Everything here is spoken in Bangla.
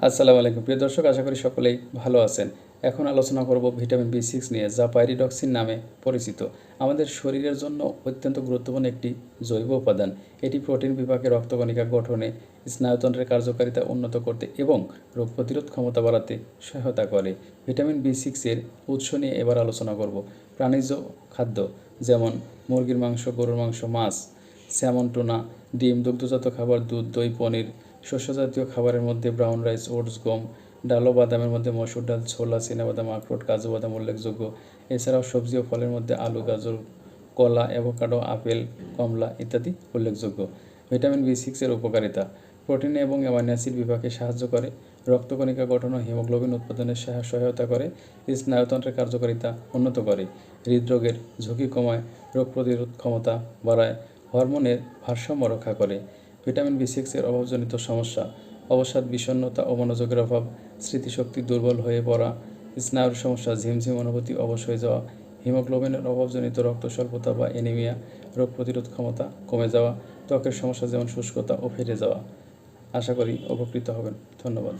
আসসালামু আলাইকুম প্রিয় দর্শক, আশা করি সকলেই ভালো আছেন। এখন আলোচনা করব ভিটামিন বি6 নিয়ে, যা পাইরিডক্সিন নামে পরিচিত। আমাদের শরীরের জন্য অত্যন্ত গুরুত্বপূর্ণ একটি জৈব উপাদান। এটি প্রোটিন বিপাকে রক্তকণিকা গঠনে, স্নায়ুতন্ত্রের কার্যকারিতা উন্নত করতে এবং রোগ প্রতিরোধ ক্ষমতা বাড়াতে সহায়তা করে। ভিটামিন বি6 এর উৎস নিয়ে এবার আলোচনা করব। প্রাণীজ খাদ্য যেমন মুরগির মাংস, গরুর মাংস, মাছ, স্যামন, টুনা, ডিম, দুগ্ধজাত খাবার, দুধ, দই, পনির। শস্যজাতীয় খাবারের মধ্যে ব্রাউন রাইস, ওটস, গম, ডাল ও বাদামের মধ্যে মসুর ডাল, ছোলা, চিনাবাদাম, আখরোট, কাজু বাদাম উল্লেখযোগ্য। এছাড়াও সবজি ও ফলের মধ্যে আলু, গাজর, কলা, অ্যাভোকাডো, আপেল, কমলা ইত্যাদি উল্লেখযোগ্য। ভিটামিন বি6-এর উপকারিতা: প্রোটিন এবং অ্যামাইনো অ্যাসিড বিপাকে সাহায্য করে, রক্তকণিকা গঠন ও হিমোগ্লোবিন উৎপাদনে সহায়তা করে, স্নায়ুতন্ত্রের কার্যকারিতা উন্নত করে, হৃদরোগের ঝুঁকি কমায়, রোগ প্রতিরোধ ক্ষমতা বাড়ায়, হরমোনের ভারসাম্য রক্ষা করে। ভিটামিন বি6-এর অভাবজনিত সমস্যা: অবসাদ, বিষণ্ণতা ও মনোযোগের অভাব, স্মৃতিশক্তি দুর্বল হয়ে পড়া, স্নায়ুর সমস্যা, ঝিমঝিম অনুভূতি, অবশ হয়ে যাওয়া, হিমোগ্লোবিনের অভাবজনিত রক্ত স্বল্পতা বা অ্যানিমিয়া, রোগ প্রতিরোধ ক্ষমতা কমে যাওয়া, ত্বকের সমস্যা যেমন শুষ্কতা ও ফেটে যাওয়া। আশা করি উপকৃত হবেন। ধন্যবাদ।